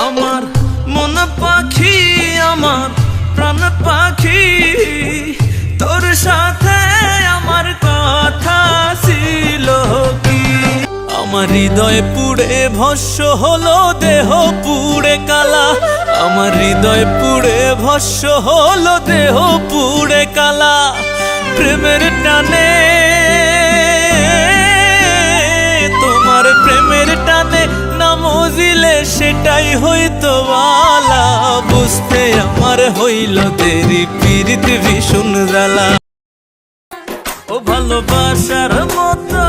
আমার মন পাখি, আমার প্রাণ পাখি, তোর সাথে আমার কথা ছিল কি? আমার হৃদয় পুড়ে ভস্ম হলো, দেহ পুড়ে কালা। আমার হৃদয় পুড়ে ভস্ম হলো, দেহ পুড়ে কালা। প্রেমের টানে, তোমার প্রেমের টানে না মজিলে সেটাই হইতো বালা। বুঝতে আমার হইল দেরি, পীড়িত ভীষণ জ্বালা। ও ভালোবাসার মতো,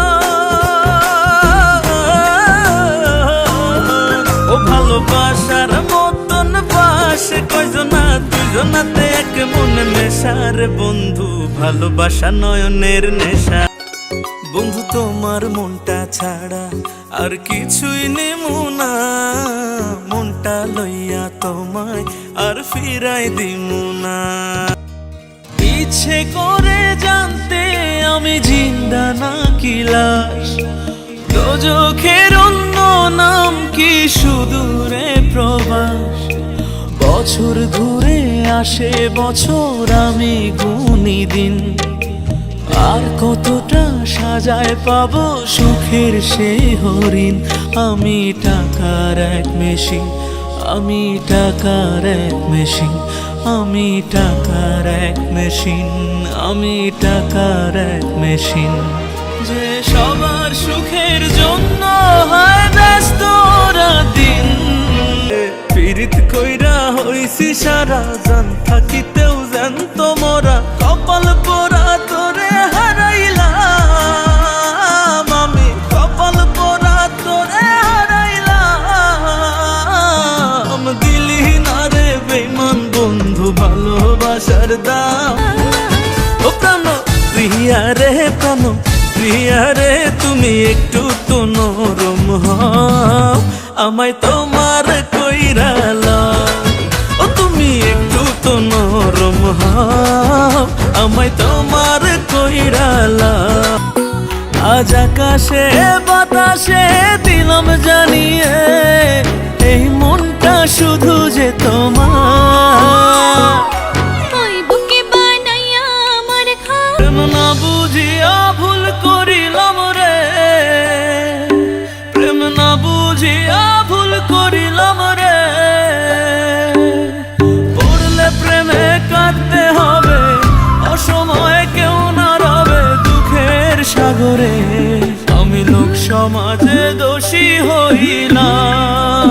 ও ভালোবাসার মতন বাসে কয়জনা, দুজনাতে এক মনে মেশার বন্ধু। ভালোবাসা নয়নের নেশা বন্ধু, তোমার মনটা ছাড়া আর কিছুই নেমু না। মনটা লইয়া তোমায় আর ফিরাই দিমু না। ইচ্ছে করে জানতে আমি জিন্দা নাকি লাশ, দোজখের অন্য নাম কি সুদূরে প্রবাস। বছর ঘুরে আসে বছর, আমি গুনি দিন। আর কতটা সাজায় পাবো সুখের সেই হরিণ। আমি টাকার এক মেশিন, আমি টাকার এক মেশিন, আমি টাকার এক মেশিন, আমি টাকার এক মেশিন। যে সবার সুখের জন্য হয় ব্যস্ত দিন। পীড়িত কইরা হইছি সারা, জান থাকিতেও জানত মরা। কপাল পোড়া তোরে হারাইলাম আমি, কপাল পোড়া তোরে হারাইলাম। দিলি না রে বেঈমান বন্ধু ভালোবাসার দাম। ও প্রাণ প্রিয়া রে, প্রাণ প্রিয়া রে, তুমি একটু তো নরম হও, আমায় তোমার কইরা লও। ও তুমি একটু তো নরম হও, আমায় তোমার কইরা লও। আজ আকাশে বাতাসে দিলাম জানিয়ে, এই মনটা শুধু যে তোমার। প্রেম না বুঝিয়া ভুল করিলাম রে, প্রেম না বুঝিয়া ভুল করিলাম রে। পড়লে প্রেমে কাঁদতে হবে, অসময়ে কেউ না রবে দুঃখের সাগরে। আমি লোক সমাজে দোষী হইলাম,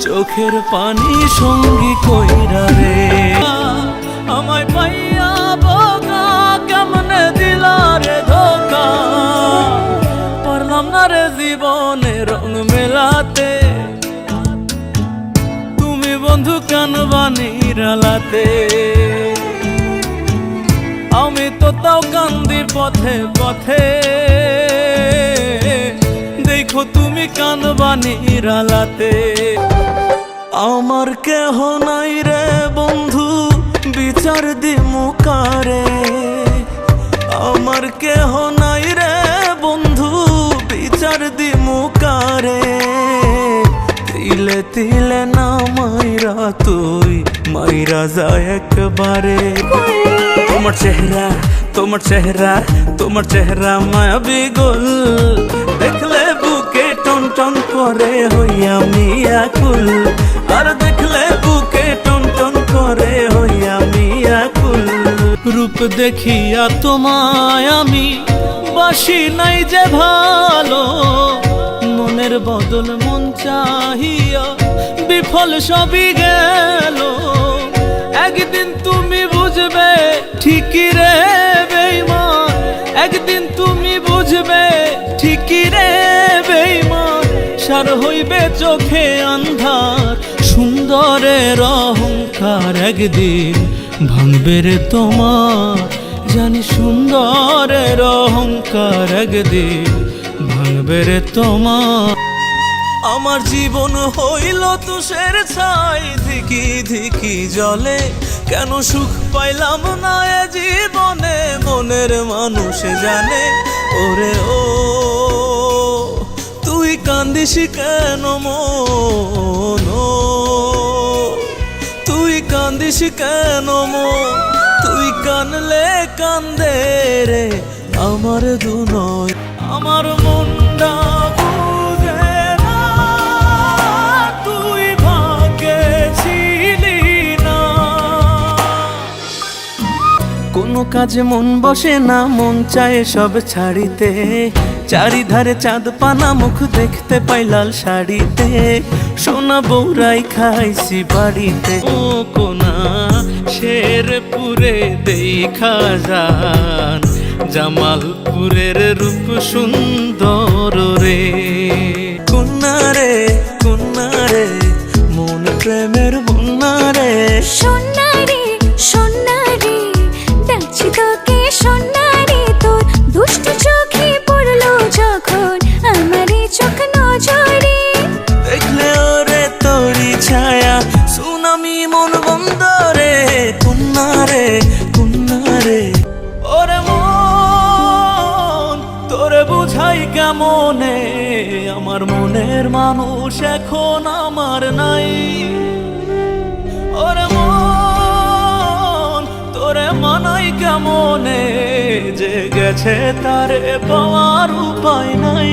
চোখের পানি সঙ্গী কইরা রে। আমায় পাইয়া বোকা কেমনে দিলা রে ধোকা, পারলাম না রে জীবনে রং মেলাতে। তুমি বন্ধু কেন বানিরালাতে, আমি তো তাও কান্দির পথে পথে। দেখো তুমি কান বানিরালাতে। আমার কেহ নাই রে বন্ধু, বিচার দিমু কারে। আমার কেহ নাই রে বন্ধু, বিচার দিমু কারে। তিলে তিলে না মাইরা তুই মাইরা যায় একবারে। তোমার চেহারা, তোমার চেহারা, তোমার চেহারা মায়াবী গোল। দেখলে বুকে টন টন করে হইয়া মিয়া কুল। আর দেখলে বুকে টন টন করে হইয়া মিয়া কুল। রূপ দেখিয়া তোমায় আমি বাসি নাই যে ভালো, মনের বদল মন চাহিয়া বিফল সবই গেল। একদিন তুমি বুঝবে ঠিকই রে বেঈমান, একদিন তুমি বুঝবে ঠিকই রে বেঈমান। সার হইবে চোখে আন্ধার, সুন্দরের অহংকার একদিন ভাঙবে রে তোমার। জানি সুন্দরের অহংকার একদিন ভাঙবে রে তোমার। আমার জীবন হইল তুষের ছাই, ধিকি ধিকি জলে। কেন সুখ পাইলাম না এ জীবনে, মনের মানুষ জানে। ওরে ও তুই কান্দিস কেন মন, বুঝিস কেন মন তুই কানলে কান্দে রে আমার দুনয় আমার মনটা বুঝে না তুই ভাগ্যে ছিলি না কোনো কাজে মন বসে না মন চায় সব ছাড়িতে চারিধারে চাঁদ পানা মুখ দেখতে পাই লাল শাড়িতে সোনা বৌরাই খাইছি বাড়িতে ও কোনা শেরপুরে দেখা যান জামালপুরের রূপ সুন্দর রে কন্যা রে মন প্রেমের বন্যা রে সোনারে সোনারে ডাকছি তোকে সোনারে তোর দুষ্ট চোখে পড়লো যখন আমারই চোখ নজরে দেখলে ওরে তোরি ছায়া সুনামি মন বন্দরে কন্যা রে ওরে মন তোরে বুঝাই কেমনে আমার মনের মানুষ এখন আমার নাই ওরে মন তোরে মানাই কেমনে যে গেছে তারে পাওয়ার উপায় নাই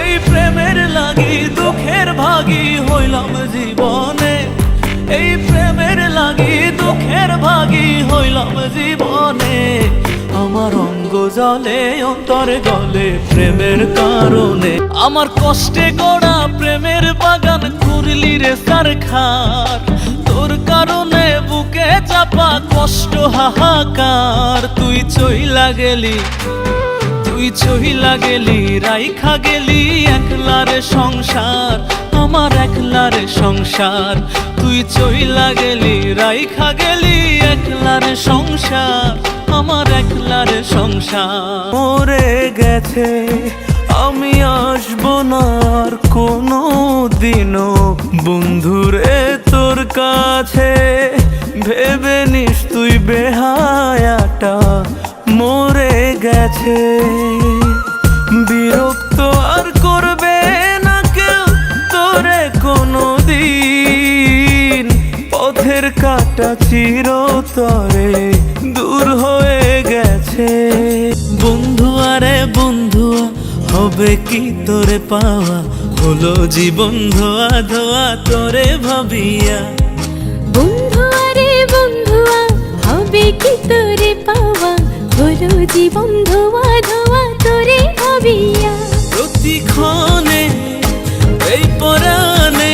এই প্রেমের লাগি দুঃখের ভাগী হইলাম জীবনে এই প্রেমের লাগি দুঃখের ভাগী হইলাম জীবনে আমার অঙ্গ জলে অন্তর গলে প্রেমের কারণে আমার কষ্টে গড়া প্রেমের বাগান করলি রে সারখার তোর কারণে বুকে চাপা কষ্ট হাহাকার তুই চইলা গেলি রাইখা গেলি একলারে সংসার আমার একলারে সংসার তুই চইলা গেলি রাইখা গেলি একলারে সংসার আমার একলারে সংসার মরে গেছে আমি আসবো না আর কোনো দিনও বন্ধুরে তোর কাছে ভেবে নিস তুই বেহায়াটা মরে গেছে বিরক্ত আর করবে না কেউ তোরে কোনো দিন পথের কাটা চিরতরে দূর হয়ে গেছে বন্ধু আরে বন্ধু হবে কি তোরে পাওয়া হলো জীবন ধোয়া ধোয়া তোরে ভাবিয়া বন্ধু আরে বন্ধুয়া হবে কি তোরে পাওয়া হলো জীবন ধোয়া ধোয়া তোরে ভাবিয়া প্রতিক্ষণে এই পরাণে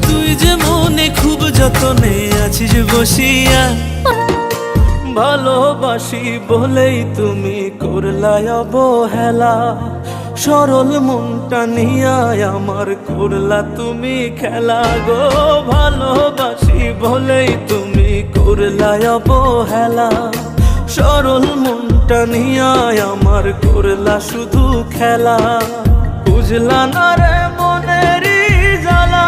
তুই যে মনে খুব যতনে আছিস বসিয়া ভালোবাসি বলেই তুমি করলাই অবহেলা সরল মনটা নিয়া আমার করলা তুমি খেলা গো ভালোবাসি বলেই তুমি করলাই অবহেলা সরল মনটা নিয়া আমার করলা শুধু খেলা বুঝলা না রে মনেরই জ্বালা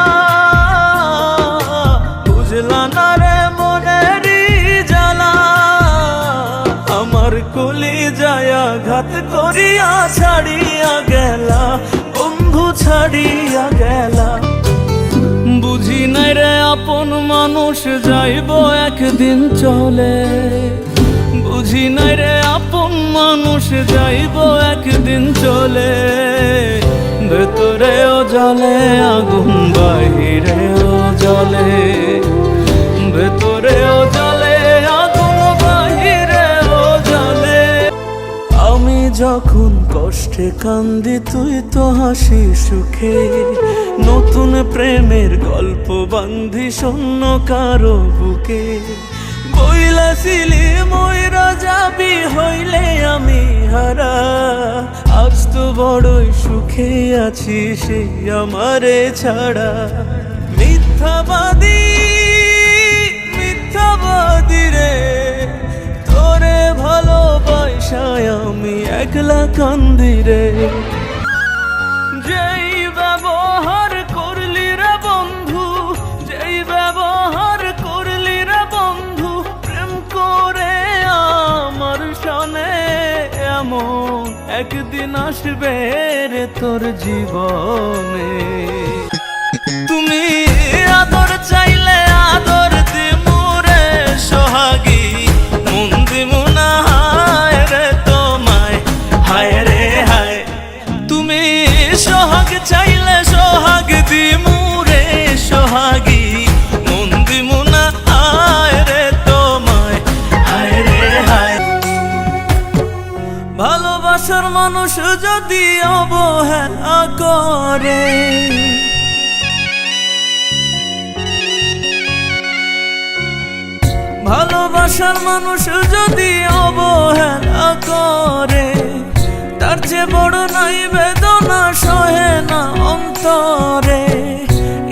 বুঝলা না রে মনেরই জ্বালা আমার কলি যায়া ঘাত করিয়া ছাড়িয়া গেলা বন্ধু ছাড়িয়া গেলা বুঝি নাই রে আপন মানুষ যাইব একদিন চলে বুঝি নাই রে আপন মানুষ যাইব একদিন চলে ভেতরেও জলে আগুন বাহিরেও জলে ভেতরেও জলে আগুন বাহিরেও জলে আমি যখন কষ্টে কান্দি তুই তো হাসি সুখে নতুন প্রেমের গল্প বান্ধি শূন্য কারো বুকে বইলাছিলি ময়রা যাবি হইলে আমি হারা আজ তো বড়ই সুখে আছি সেই আমারে ছাড়া মিথ্যাবাদী রে তোরে ভালোবাসায় আমি একলা কান্দি রে যেই ব্যবহার করলি রে বন্ধু যেই ব্যবহার করলি রে বন্ধু প্রেম করে আমার সনে এমন একদিন আসবে রে তোর জীবনে তুমি আদর চাইলে চাইলে সোহাগ দিমু রে সোহাগী, মন দিমু না হায় রে তোমায়, হায় রে হায়। ভালোবাসার মানুষ যদি অবহেলা করে, ভালোবাসার মানুষ যদি অবহেলা করে, তার চেয়ে বড় নাই বেদনা সহে না অন্তরে।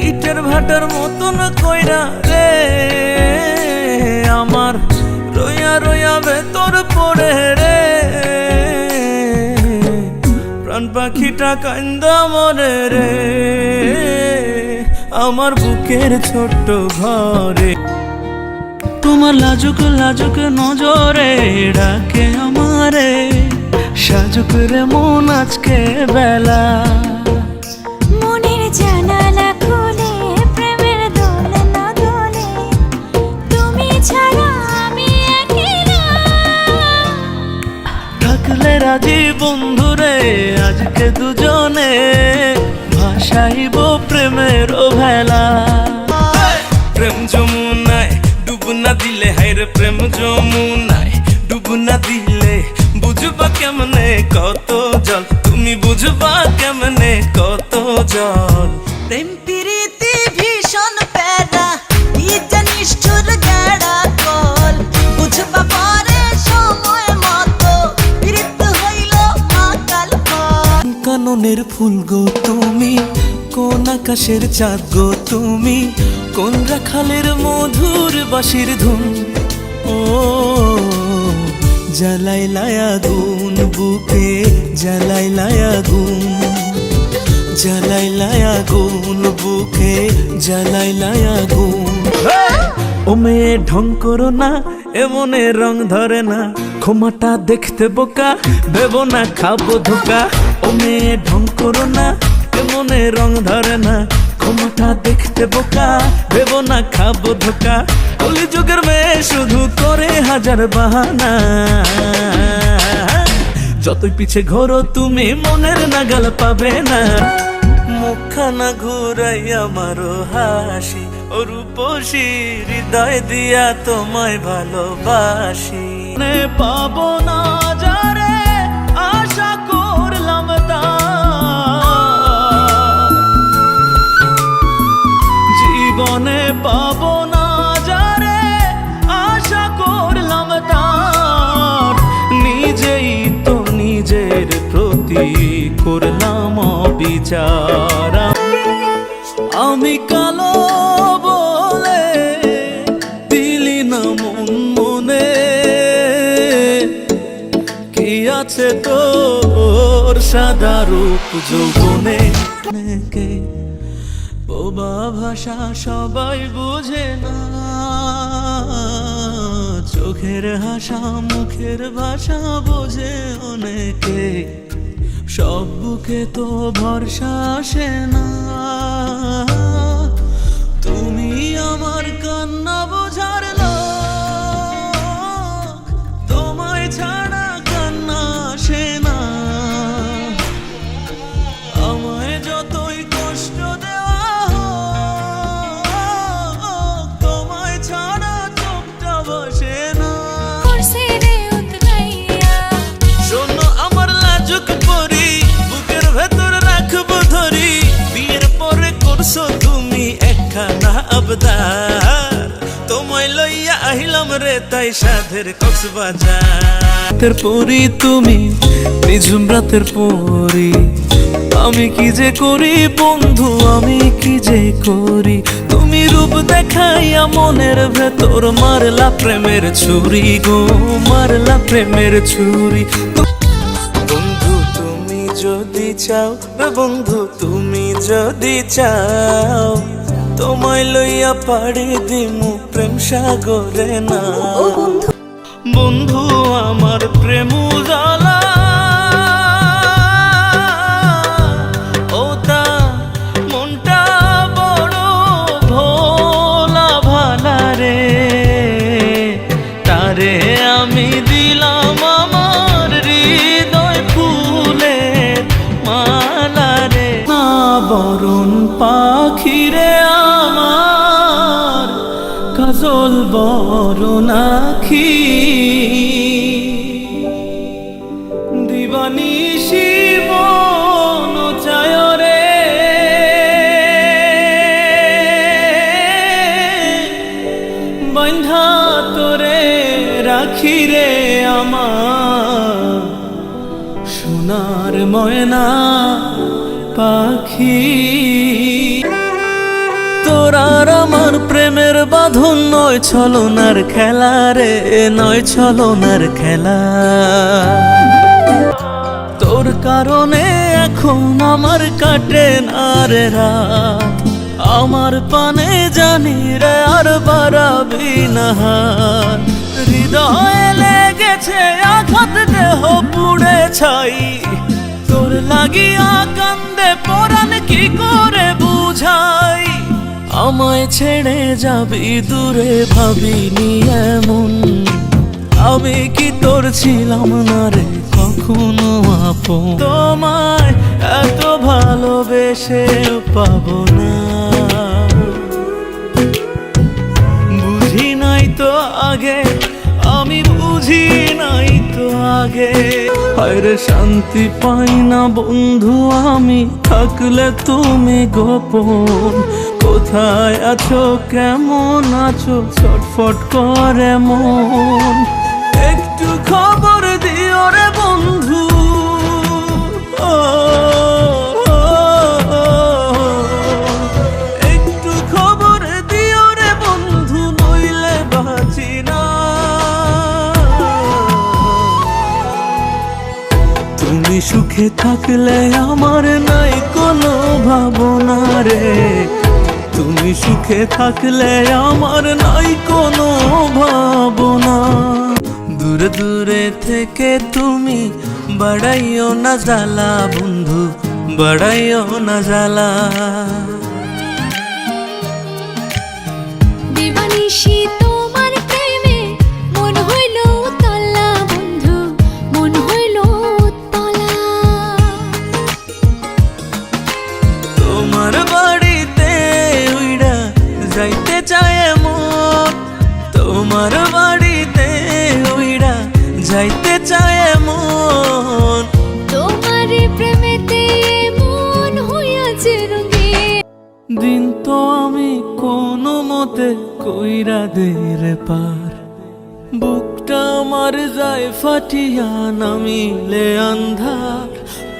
ইটের ভাটার মতন কইরা রে আমার রইয়া রইয়া ভেতর পড়ে রে, প্রাণ পাখিটা কান্দা মরে রে আমার বুকের ছোট্ট ঘরে। তোমার লাজুক লাজুক নজরে ডাকে আমারে, সাজুক রে মন আজকে বেলা। মনের জানালা খুলে প্রেমের দোলনা দোলে, তুমি ছাড়া আমি একেলা। থাকলে রাজি বন্ধুরে আজকে দুজনে, ভাসাইব প্রেমের ভেলা। প্রেম যমুনায় ডুব না দিলে, হায়রে প্রেম যমুনায় ডুব না দিলে, বুঝবা কেমনে কত জল, তুমি বুঝবা কেমনে কত জল। প্রেম প্রীতি ভীষণ প্যারা, কি জানিস চুর গাড়া কল, বুঝবা পরে সময় মতো প্রীত হইল মাকাল ফল। কাননের ফুল গো তুমি, কোন আকাশের চাঁদ গো তুমি, কোন রাখালের মধুর বাঁশির ধুন। ও জ্বালাইলাই আগুন বুকে, জ্বালাইলাই আগুন, জ্বালাইলাই আগুন বুকে, জ্বালাইলাই আগুন। ও মেয়ে ঢং করো না, এমনে রং ধরে না, ক্ষমাটা দেখতে বোকা, ভেবো না খাবো ধোকা। ও মেয়ে ঢং করো না, এমনে রং ধরে না, ক্ষমাটা দেখতে বোকা, ভেবো না খাবো ধোকা। কলিযুগের মেয়ে শুধু করে হাজার বাহানা, যতই পিছে ঘোরো তুমি মনের নাগাল পাবে না। মুখখানা ঘুরাই আমারও হাসি, ও রূপসী হৃদয় দিয়া তোমায় ভালোবাসি। পাবো না যারে আশা করলাম তার, জীবনে পাবো না যারে আশা করলাম তার, নিজেই তো নিজের প্রতি করলাম বিচার। আমি কালো বলে দিলি না মন মনে, কি আছে তোর সাদা রূপ যৌবনে। কে বোবা ভাষা সবাই বুঝে না, চোখের হাসা মুখের ভাষা বোঝে অনেকে, সব বুকে তো ভরসা আসে না। তুমি আমার কান্না বোঝার লোক, তোমায় ছাড়া কান্না আসে না। আমায় যতই কষ্ট দেওয়া হোক, তোমায় ছাড়া চোখটা বসে না। শোনো আমার লাজুক পরি, বুকের ভেতর রাখবো ধরি, বিয়ের পরে করছো তুমি একখানা আবদার, তোমায় লইয়া আহিলাম রে তাই সাধের কক্সবাজার। পরি তুমি নিঝুম রাতের পরি, আমি কি যে করি বন্ধু, আমি কি যে করি। তুমি রূপ দেখাইয়া মনের ভেতর মারলা প্রেমের ছুরি গো, মারলা প্রেমের ছুরি। বন্ধু তুমি যদি চাও, বন্ধু তুমি যদি চাও, তোমায় লইয়া পাড়ি দিমু প্রেম সাগরে না। বন্ধু আমার প্রেম জালা, ও তা মনটা বড় ভোলা ভালা রে, তারে আমি দিলাম আমার হৃদয় ফুলের মালা রে। না বরণ পাখিরে আমার কাজল বরণ আখি দিবানিশি মন চায় রে বন্ধা তোরে রাখি রে আমার সোনার ময়না পাখি। তোরার আমার প্রেমের বাঁধন নয় ছলনার খেলা রে, নয় ছলনার খেলা। তোর কারণে এখন আমার কাটে না রে রাত, আমার পানে জানি রে আর বাড়াবি না হাত। হৃদয়ে লেগেছে আঘাত, দেহ পুড়ে ছাই, তোর লাগিয়া কান্দে পরাণ কি করে বুঝাই। আমায় ছেড়ে যাবি দূরে ভাবিনি এমন, আমি কি তোর ছিলাম না রে কখনো আপন। তোমায় এত ভালোবেসে পাবো না, বুঝি নাই তো আগে, আমি বুঝি নাই তো আগে। হায়রে শান্তি পাই না বন্ধু আমি থাকলে তুমি গোপন। কোথায় আছো কেমন আছো ছটফট করে মন, একটু খবর দিও রে বন্ধু। ও, একটু খবর দিও রে বন্ধু, নইলে বাঁচি না। তুমি সুখে থাকলে আমার নাই কোনো ভাবনা রে, তুমি সুখে থাকলে আমার নাই কোনো ভাবনা। দূরে দূরে থেকে তুমি বাড়াইও না জ্বালা বন্ধু, বাড়াইও না জ্বালা। দিবানিশি তোমার প্রেমে মন হইল উতলা বন্ধু, মন হইল উতলা। তোমার বাড়িতে উইড়া যাইতে চায় মন, তোমার বাড়িতে উইড়া যাইতে চায় মন। তোমার প্রেমেতে মন হইয়াছে রঙিন, দিন তো আমি কোনো মতে কইরা দে রে পার। বুকটা আমার যায় ফাটিয়া নামিলে আন্ধার,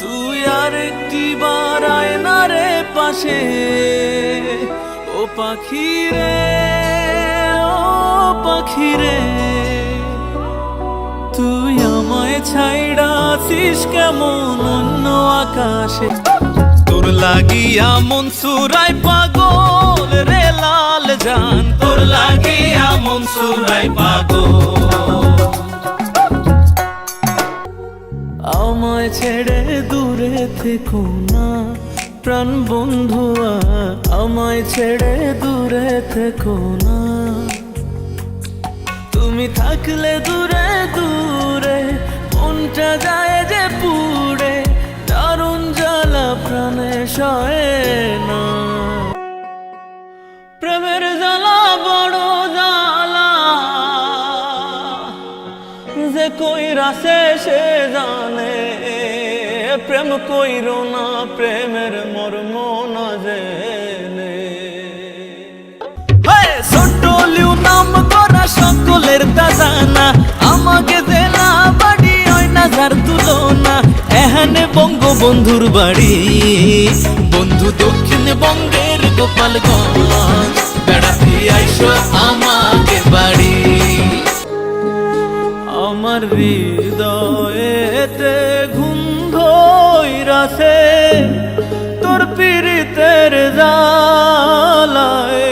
তুই আর একটি বার আয় না রে পাশে। ও পাখি রে, ও পাখি রে, তুই আমায় ছাইড়া আসিস কেমন অন্য আকাশে। তোর লাগিয়া মন সুরাই পাগল রে লাল জান, তোর লাগিয়া মন সুরাই পাগল। আমায় ছেড়ে দূরে থেকো না প্রাণ বন্ধুয়া, আমায় ছেড়ে দূরে থেকো না। তুমি থাকলে দূরে দূরে মনটা যায় যে পুড়ে, দারুণ জ্বালা প্রাণে সয়ে না। প্রেমের জ্বালা বড় জ্বালা, যে কইরা সে জানে। প্রেম কইরো না প্রেমের মর্ম না জেনে। ছোটলিউ নাম করা সকলের দাদানা, আমাকে দেলা বাড়ি হয় না যার তুলনা। এখানে বঙ্গবন্ধুর বাড়ি, বন্ধু দক্ষিণ বঙ্গের গোপালগঞ্জ, বেড়াতে আইসো আমাকে বাড়ি। আমার হৃদয়েতে ঘুম ধইরাছে তোর পীড়িতের জালায়,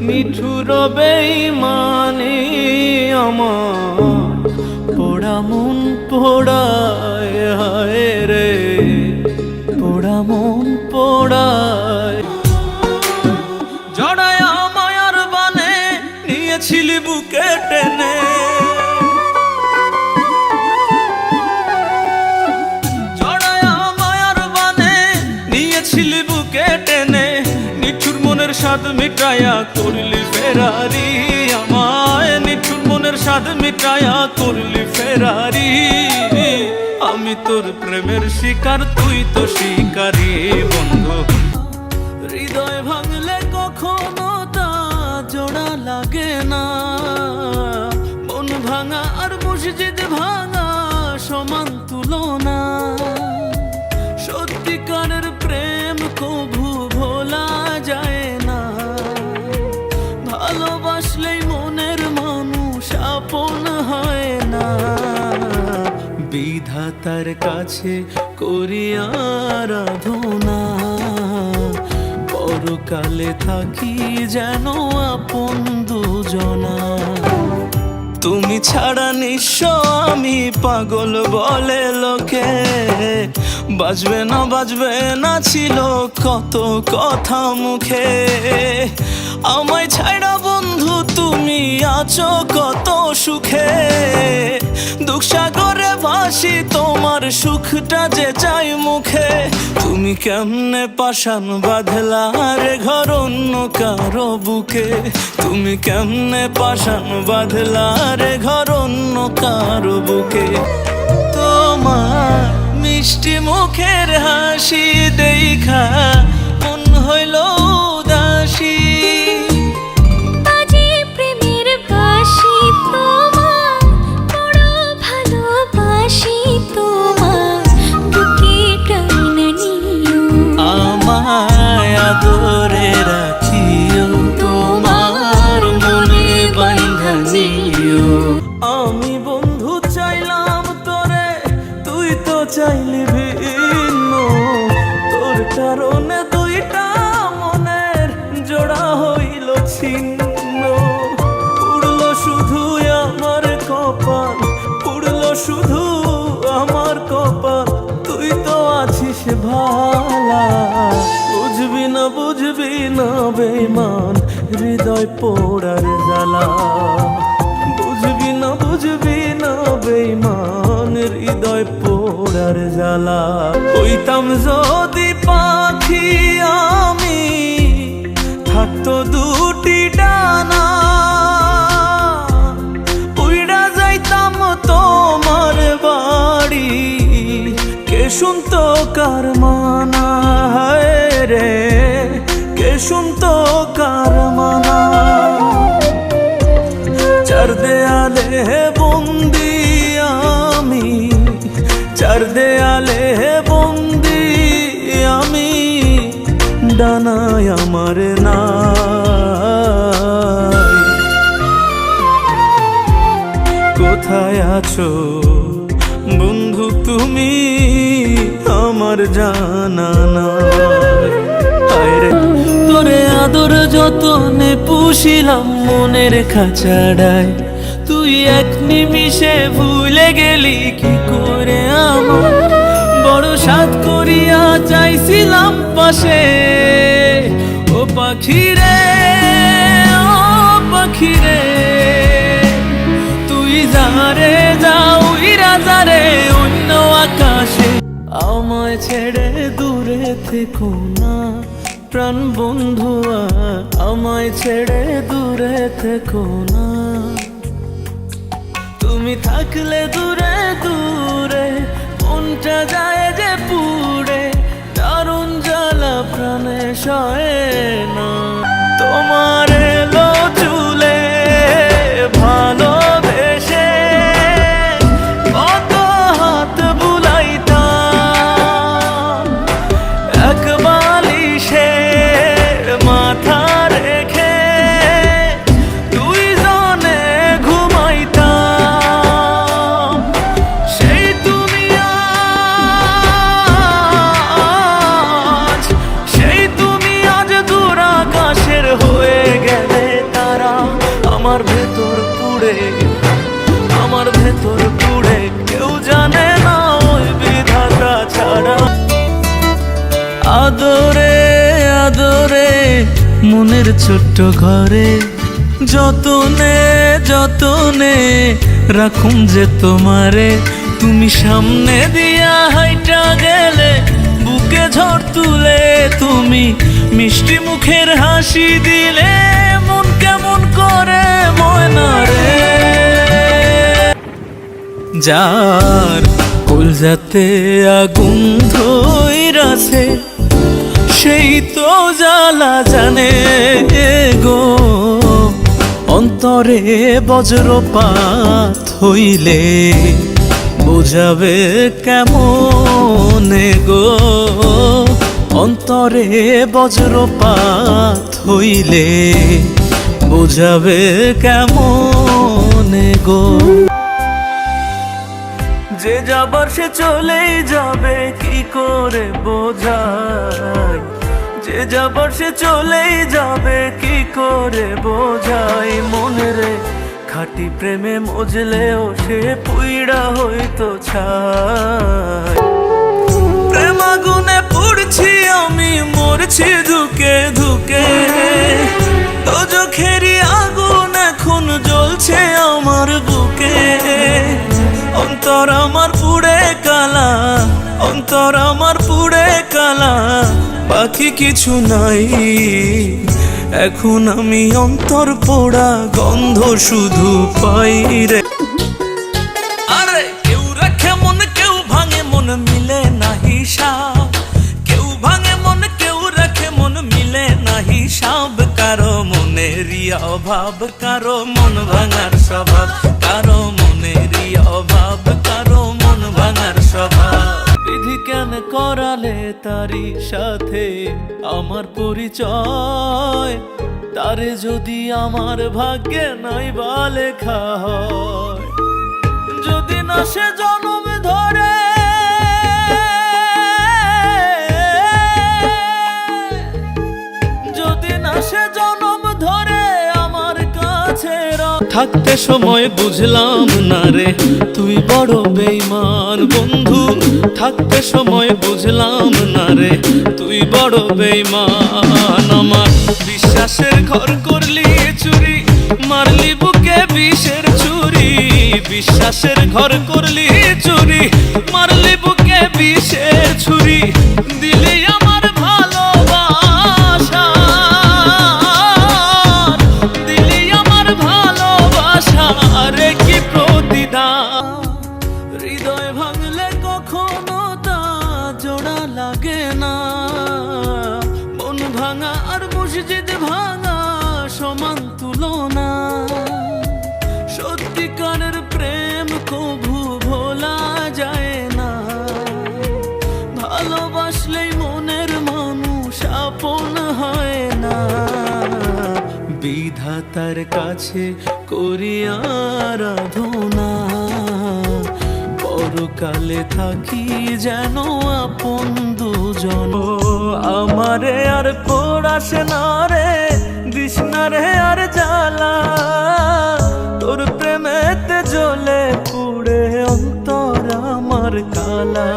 মিঠুর বেঈমানি আমার পোড়া মন পোড়ায়। হায় রে পোড়া মন পোড়ায়। জড়ায় মায়ার বানে নিয়েছিলি বুকে টেনে, এনেছিলি বুকে টেনে, নিঠুর মনের স্বাদ মিটায়া করলি ফেরারি আমায়, নিঠুর মনের স্বাদ মিটায়া করলি ফেরারি। আমি তোর প্রেমের শিকার, তুই তো শিকারি বন্ধু। হৃদয় ভাঙলে কখনো তা জোড়া লাগে না, মন ভাঙা আর মসজিদ ভাঙা সমান তুলনা। সত্যিকারের প্রেম কভু ভোলা যায় না, ভালোবাসলেই মনের মানুষ আপন হয় না। বিধাতার কাছে করি আরাধনা, পরকালে থাকি যেন আপন দুজনা। তুমি ছাড়া নিঃস্ব আমি পাগল বলে লোকে, বাজবে না ছিল কত কথা মুখে। আমায় ছাড়া বন্ধু তুমি আছো কত সুখে, দুঃখ সাগরে ভাসি তোমার সুখটা যে চাই মুখে। তুমি কেমনে পাশান বাঁধলা রে ঘর অন্য কারো বুকে, তুমি কেমনে পাশান বাঁধলা রে ঘর অন্য কারো বুকে। তোমার মিষ্টি মুখের হাসি দেখা মন হইল উদাসী, বাজে প্রেমের বাঁশি তোমার, বড় ভালোবাসি তোমার, বুকে টাইনা নিও আমায় আদরে রাখিও, তোমার মনে বাঁধা নিও। আমি বন্ধু চাইলাম তোরে, তুই তো চাইলি ভিন্ন, তোর কারণে দুইটা মনের জোড়া হইল ছিন্ন। পুড়লো শুধু আমার কপাল, পুড়লো শুধু আমার কপাল, তুই তো আছিস ভালা। বুঝবি না বেঈমান হৃদয় পোড়ার জ্বালা, বুঝবি না বেঈমান হৃদয় পোড়ার জ্বালা। হইতাম যদি পাখি আমি, থাকতো দুটি ডানা, উইড়া যাইতাম তোমার বাড়ি, কে শুনতো কার মানা হায় রে, কে শুনতো কার মানা। চার দেয়ালে বন্দি আমি, চার দেয়ালে বন্দি আমি, ডানায় আমার নাই। কোথায় আছো বন্ধু তুমি আমার জানা নাই। হায়রে তোরে আদর যতনে পুষিলাম মনের খাঁচাড়ায়, তুই এক নিমিষে ভুলে গেলি কি করে আমার। বড় সাধ করিয়া চাইছিলাম পাশে, ও পাখিরে ও পাখিরে, তুই যারে যাও রাজারে অন্য আকাশে। আমায় ছেড়ে দূরে থেকো না প্রাণ বন্ধুয়া, আমায় ছেড়ে দূরে থেকো না। তুমি থাকলে দূরে দূরে মনটা যায় যে পুড়ে, দারুণ জ্বালা প্রাণে সয়ে না। তোমার এলো চুলে ভালোবেসে কত হাত বুলাইতাম, এক বালিশে মাথা রেখে দুইজনে ঘুমাইতাম। সেই তুমি আজ দূর আকাশের হয়ে গেলে তারা, আমার ভেতর পুড়ে কেউ জানে না ওই বিধাতা ছাড়া। আদরে আদরে মনের ছোট্ট ঘরে, যতনে রাখুম যে তোমারে। তুমি সামনে দিয়া হাইটা গেলে বুকে ঝড় তুলে তুমি মিষ্টি মুখের হাসি দিলে মন কেমন করে ময়না রে। যার কলজাতে আগুন ধইরাছে সেই তো জ্বালা জানে গো, অন্তরে বজ্রপাত হইলে বোঝাবে কেমনে গো, অন্তরে বজ্রপাত হইলে বোঝাবে কেমনে গো। যে যাবার সে চলেই যাবে কি করে বোঝাই, যে যাবার সে চলেই যাবে কি করে বোঝাই, মনে রে খাঁটি প্রেমে মজলেও সে পুইড়া হইতো ছাই। প্রেম আগুনে পুড়ছি আমি মরছি ধুকে ধুকে, তো চোখেরই আগুন এখন জ্বলছে আমার বুকে, অন্তর আমার পুড়ে কালা, অন্তর আমার পুড়ে কালা, বাকি কিছু নাই এখন আমি অন্তর পোড়া গন্ধ শুধু পাই রে। আরে কেউ রাখে মন কেউ ভাঙে মন মিলে না হিসাব, কেউ ভাঙে মন কেউ রাখে মন মিলে না হিসাব, কারো মনেরই অভাব কারো মন ভাঙার স্বভাব, কারো মনেরই অভাব কারো মন ভাঙার স্বভাব। বিধি কেন করালে তারি সাথে আমার পরিচয়, তারে যদি আমার ভাগ্যে নাই বা লেখা হয়, যদি না সে জনম ধরে যদি না সে জনম ধরে আমার কাছে থাকতে সময় বুঝলাম না রে তুই বড় বেঈমান বন্ধু, থাকতে সময় বুঝলাম না রে তুই বড় বেঈমান। আমার বিশ্বাসের ঘর করলি চুরি মারলি বুকে বিষের ছুরি, বিশ্বাসের ঘর করলি চুরি মারলি বুকে বিষের ছুরি, দিলি আমার ভালোবাসা দিলি আমার ভালোবাসা রে কি প্রতিদান। হৃদয় ভাঙলে কখনো তা জোড়া লাগে না, মন ভাঙা আর মসজিদ ভাঙা সমান তুলনা, সত্যিকারের প্রেম কভু ভোলা যায় না, ভালোবাসলেই মনের মানুষ আপন হয় না, বিধাতার কাছে করি আরাধনা, পরকালে থাকি যেন আপন দুজন। আমারে আর পড়াশে না রে দিস না রে আর জ্বালা, তোর প্রেমেতে জ্বলে পুড়ে অন্তর আমার কালা,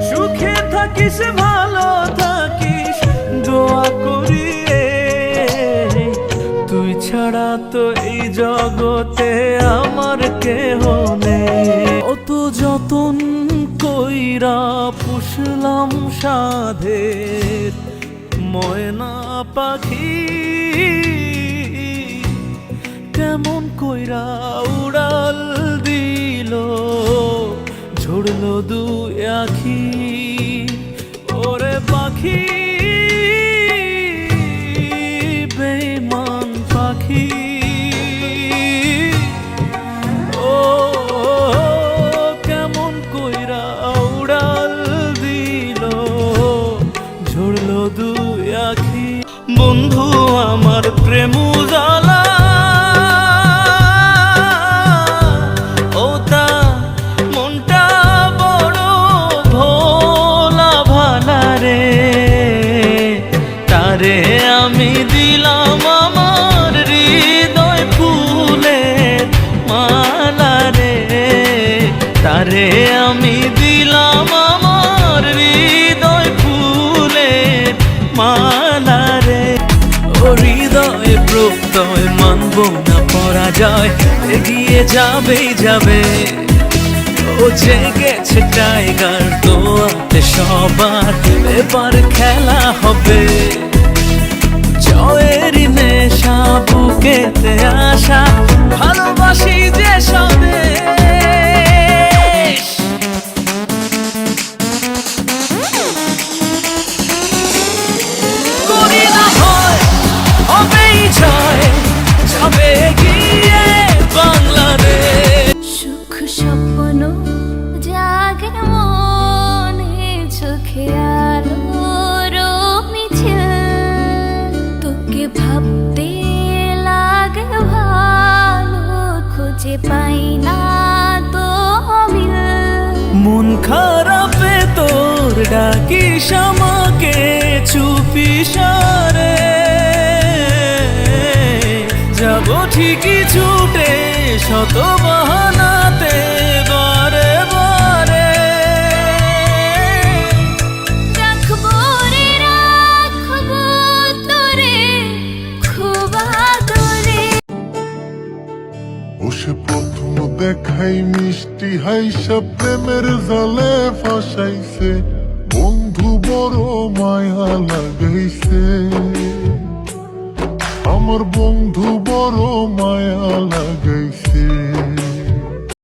সুখে থাকিস ভালো থাকিস দোয়া করি, তুই ছাড়া তো এই জগতে আমার কেহ নেই। অত যতন কইরা পুষলাম সাধের ময়না পাখি, কেমন কইরা উড়াল দিল ঝুড়লো দুই আখি, ওরে পাখি বেঈমান পাখি, ও কেমন কইরা উড়াল দিল ঝুড়লো দুই আখি। বন্ধু আমার প্রেম জ্বালা ও তা মনটা বড় ভোলা ভালা রে, তারে আমি দিলাম আমার হৃদয় ফুলের মালা রে, তারে আমি দিলাম আমার হৃদয় ফুলের মালা রে। ও হৃদয় প্রত্যয় মানব না পরাজয়, এগিয়ে যাবেই যাবে, ও জেগেছে টাইগার দোয়া হাতে সবার এবার খেলা হবে, জয়েরই নেশা বুকেতে আসা, ভালোবাসি যে স্বদেশ। করি না ভয়, হবেই জয়, যাবে এগিয়ে বাংলাদেশ। সুখ স্বপ্ন জাগে মনে, চোখে আলোর মিছিল, তোকে ভাবতে লাগে ভালো, খুঁজে পাই না তো মিল। মন খারাপে তোর ডাকিস আমাকে চুপি সারে, যাব ঠিকই ছুটে শত বাহানাতে বারে বারে। রাখবো রে রাখবো তোরে খুব আদরে। ও সে প্রথম দেখাই মিষ্টি হাইসা প্রেমের জালে ফাঁসাইছে, বন্ধু বড় মায়া লাগাইছে।